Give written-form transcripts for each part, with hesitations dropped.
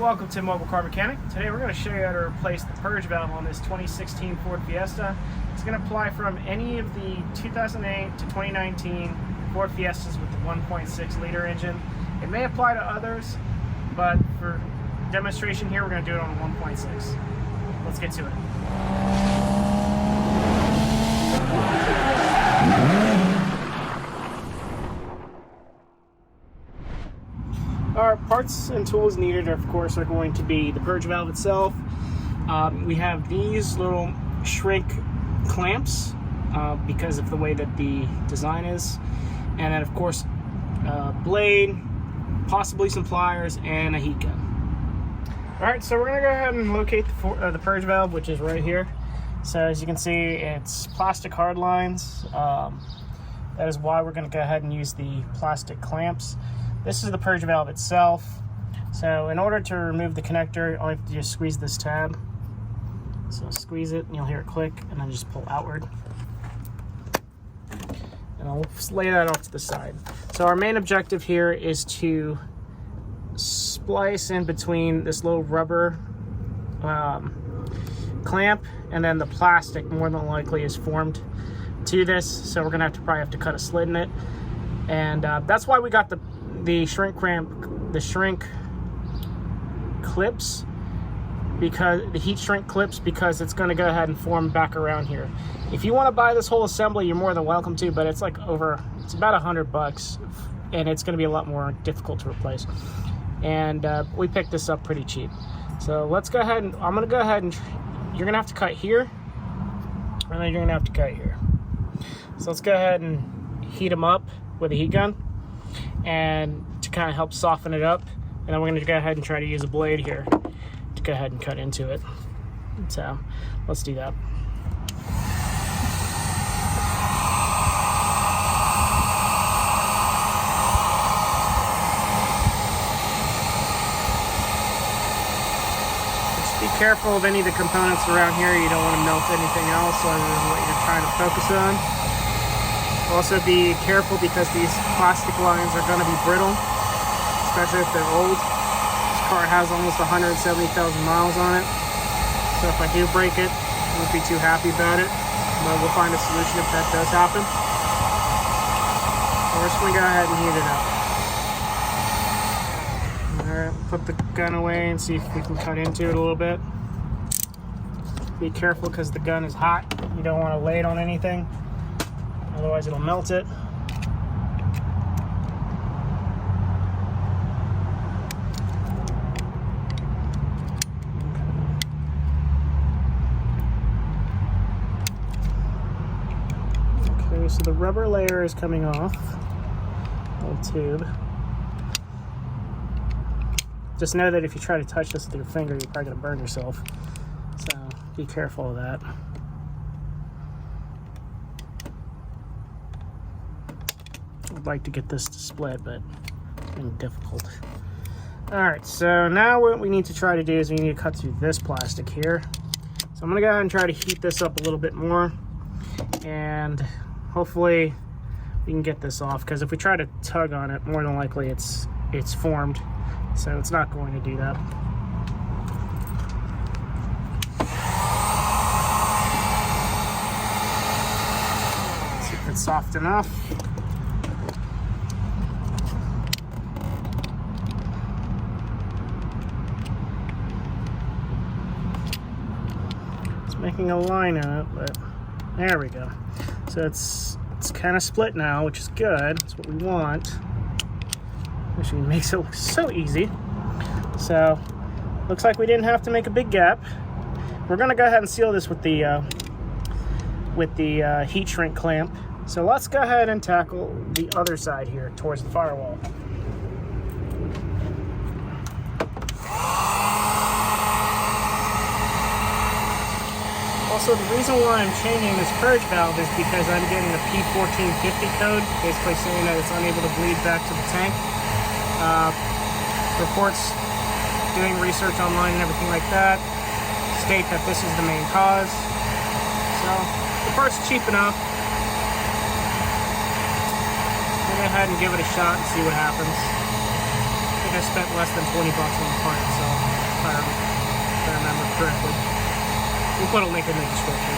Welcome to Mobile Car Mechanic. Today we're going to show you how to replace the purge valve on this 2016 Ford Fiesta. It's going to apply from any of the 2008 to 2019 Ford Fiestas with the 1.6 liter engine. It may apply to others, but for demonstration here we're going to do it on the 1.6. Let's get to it. Our parts and tools needed, of course, are going to be the purge valve itself. We have these little shrink clamps because of the way that the design is, and then of course blade, possibly some pliers, and a heat gun. Alright, so we're going to go ahead and locate the purge valve, which is right here. So as you can see, it's plastic hard lines. That is why we're going to go ahead and use the plastic clamps. This is the purge valve itself. So in order to remove the connector, all you have to do is squeeze this tab. So squeeze it and you'll hear it click, and then just pull outward. And I'll lay that off to the side. So our main objective here is to splice in between this little rubber clamp, and then the plastic more than likely is formed to this. So we're gonna probably have to cut a slit in it. And that's why we got the shrink clips, because the heat shrink clips, because it's going to go ahead and form back around here. If you want to buy this whole assembly, you're more than welcome to, but it's about $100, and it's going to be a lot more difficult to replace. And we picked this up pretty cheap. So let's go ahead and I'm going to go ahead and you're going to have to cut here, and then you're going to have to cut here. So let's go ahead and heat them up with a heat gun, and to kind of help soften it up. And then we're going to go ahead and try to use a blade here to go ahead and cut into it. So let's do that. Just be careful of any of the components around here. You don't want to melt anything else other than what you're trying to focus on. Also be careful because these plastic lines are going to be brittle, especially if they're old. This car has almost 170,000 miles on it, so if I do break it, I won't be too happy about it, but we'll find a solution if that does happen. So we're just going to go ahead and heat it up. Alright, put the gun away and see if we can cut into it a little bit. Be careful because the gun is hot. You don't want to lay it on anything, otherwise it'll melt it. Okay, so the rubber layer is coming off. Little tube. Just know that if you try to touch this with your finger, you're probably going to burn yourself. So be careful of that. I'd like to get this to split, but it's been difficult. Alright, so now what we need to try to do is we need to cut through this plastic here. So I'm going to go ahead and try to heat this up a little bit more, and hopefully we can get this off, because if we try to tug on it, more than likely it's formed, so it's not going to do that. Let's see if it's soft enough. Making a line on it, but there we go. So it's kind of split now, which is good. That's what we want. Actually makes it look so easy. So looks like we didn't have to make a big gap. We're gonna go ahead and seal this with the heat shrink clamp. So let's go ahead and tackle the other side here towards the firewall. Also, the reason why I'm changing this purge valve is because I'm getting a P1450 code, basically saying that it's unable to bleed back to the tank. Reports, doing research online and everything like that, state that this is the main cause. So, the part's cheap enough. We'll go ahead and give it a shot and see what happens. I think I spent less than 20 bucks on the part itself. correctly. We'll put a link in the description.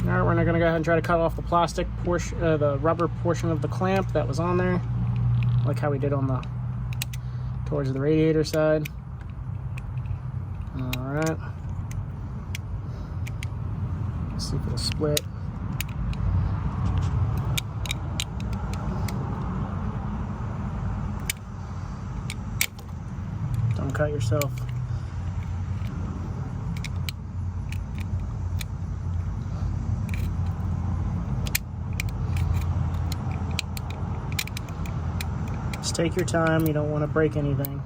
All right, we're now gonna go ahead and try to cut off the plastic portion, the rubber portion of the clamp that was on there, like how we did on the towards the radiator side. All right. Let's see if it'll split. Don't cut yourself. Just take your time. You don't want to break anything,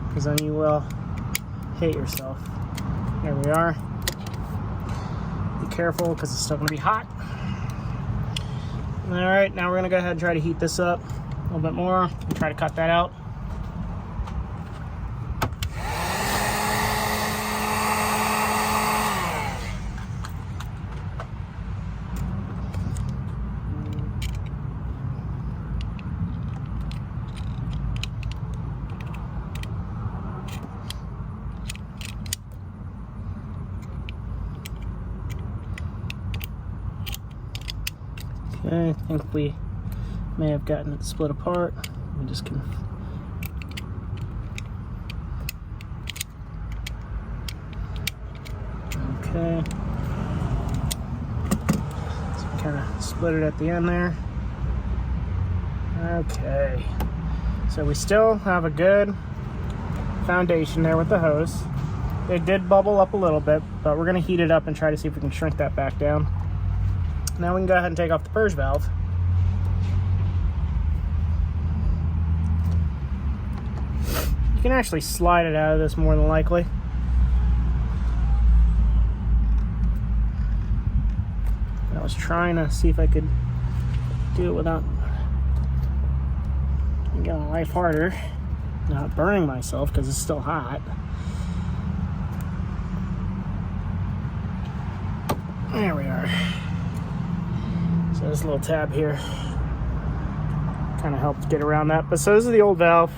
because then you will hate yourself. There we are. Be careful, because it's still going to be hot. All right, now we're going to go ahead and try to heat this up a little bit more and try to cut that out. Okay, I think we may have gotten it split apart. We just can. Okay. So we kind of split it at the end there. Okay. So we still have a good foundation there with the hose. It did bubble up a little bit, but we're going to heat it up and try to see if we can shrink that back down. Now we can go ahead and take off the purge valve. You can actually slide it out of this more than likely. I was trying to see if I could do it without getting life harder, not burning myself because it's still hot. There we are. So this little tab here kind of helped get around that. But so this is the old valve.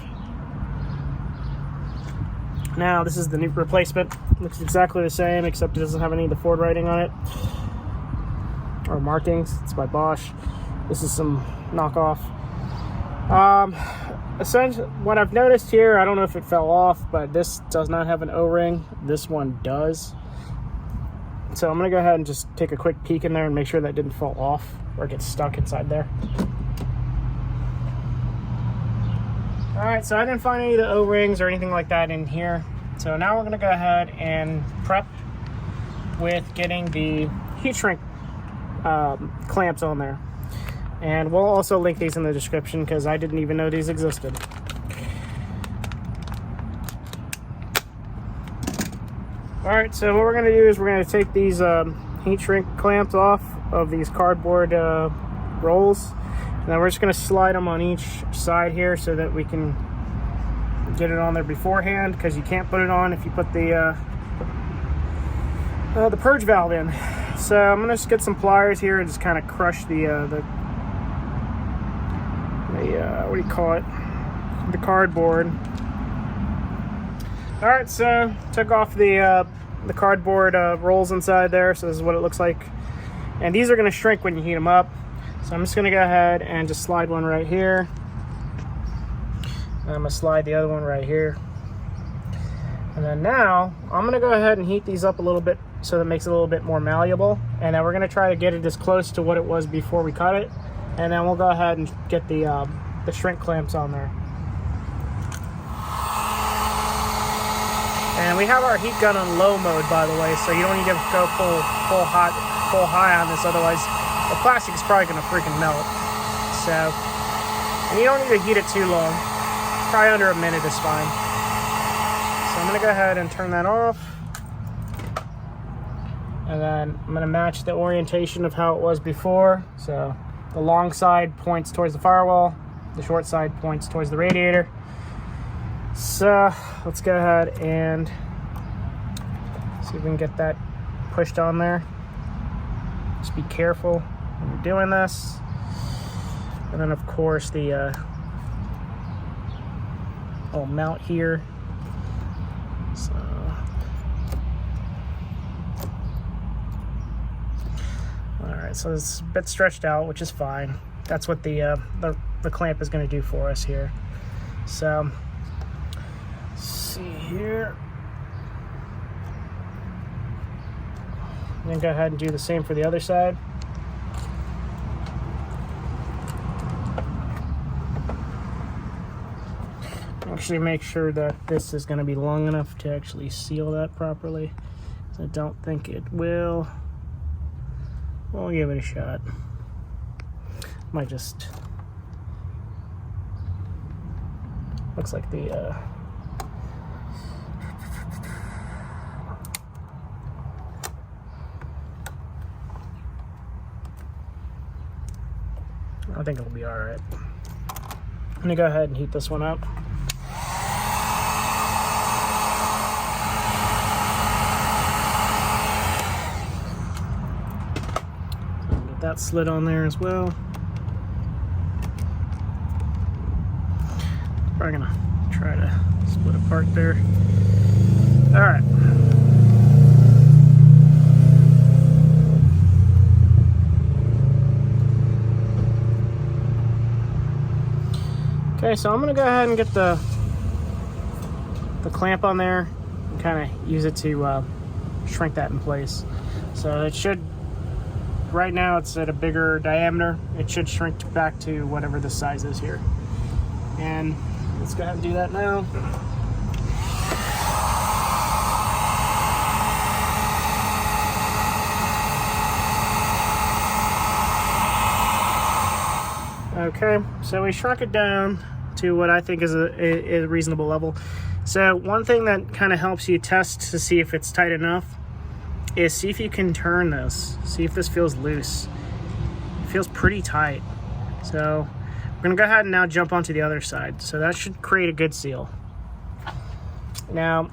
Now this is the new replacement. Looks exactly the same, except it doesn't have any of the Ford writing on it or markings. It's by Bosch. This is some knockoff. Essentially, what I've noticed here, I don't know if it fell off, but this does not have an O-ring. This one does. So I'm gonna go ahead and just take a quick peek in there and make sure that didn't fall off or get stuck inside there. All right, so I didn't find any of the O-rings or anything like that in here. So now we're gonna go ahead and prep with getting the heat shrink clamps on there. And we'll also link these in the description because I didn't even know these existed. All right, so what we're gonna do is we're gonna take these heat shrink clamps off of these cardboard rolls. And then we're just gonna slide them on each side here so that we can get it on there beforehand, because you can't put it on if you put the purge valve in. So I'm gonna just get some pliers here and just kind of crush the what do you call it? The cardboard. All right, so took off the cardboard rolls inside there. So this is what it looks like. And these are gonna shrink when you heat them up. So I'm just gonna go ahead and just slide one right here. And I'm gonna slide the other one right here. And then now I'm gonna go ahead and heat these up a little bit so that it makes it a little bit more malleable. And then we're gonna try to get it as close to what it was before we cut it. And then we'll go ahead and get the shrink clamps on there. And we have our heat gun on low mode, by the way, so you don't need to go full high on this, otherwise the plastic is probably gonna freaking melt. So, and you don't need to heat it too long. Probably under a minute is fine. So I'm gonna go ahead and turn that off. And then I'm gonna match the orientation of how it was before. So the long side points towards the firewall, the short side points towards the radiator. So let's go ahead and see if we can get that pushed on there. Just be careful when you're doing this. And then of course the little mount here. So alright, so it's a bit stretched out, which is fine. That's what the clamp is going to do for us here. So let's see here. Then go ahead and do the same for the other side. Actually make sure that this is going to be long enough to actually seal that properly. I don't think it will. We'll give it a shot. Might just... looks like the... I think it'll be alright. I'm gonna go ahead and heat this one up. Get that slid on there as well. Probably gonna try to split apart there. Alright. Okay, so I'm going to go ahead and get the clamp on there and kind of use it to shrink that in place. So it should, right now it's at a bigger diameter, it should shrink back to whatever the size is here. And let's go ahead and do that now. Okay, so we shrunk it down to what I think is a reasonable level. So one thing that kind of helps you test to see if it's tight enough is see if you can turn this. See if this feels loose. It feels pretty tight. So we're gonna go ahead and now jump onto the other side. So that should create a good seal. Now,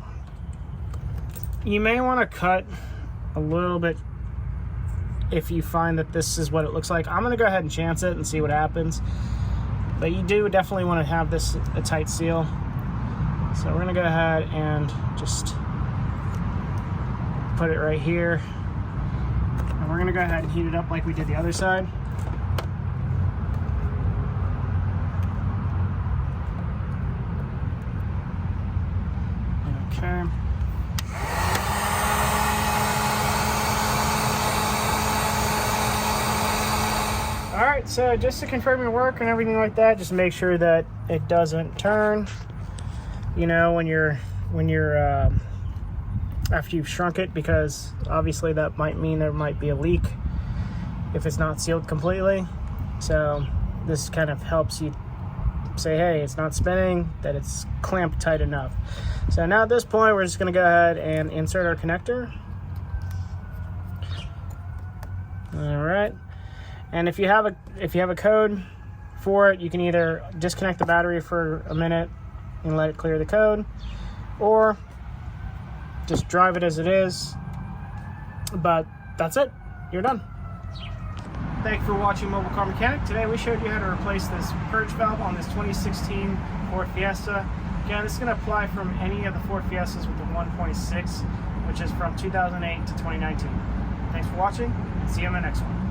you may want to cut a little bit if you find that this is what it looks like. I'm gonna go ahead and chance it and see what happens. But you do definitely want to have this a tight seal. So we're gonna go ahead and just put it right here. And we're gonna go ahead and heat it up like we did the other side. Okay. Alright, so just to confirm your work and everything like that, just make sure that it doesn't turn. You know, when you're after you've shrunk it, because obviously that might mean there might be a leak if it's not sealed completely. So this kind of helps you say, hey, it's not spinning, that it's clamped tight enough. So now at this point, we're just going to go ahead and insert our connector. All right. And if you have a code for it, you can either disconnect the battery for a minute and let it clear the code, or just drive it as it is. But that's it. You're done. Thank you for watching Mobile Car Mechanic. Today we showed you how to replace this purge valve on this 2016 Ford Fiesta. Again, this is going to apply from any of the Ford Fiestas with the 1.6, which is from 2008 to 2019. Thanks for watching, and see you on the next one.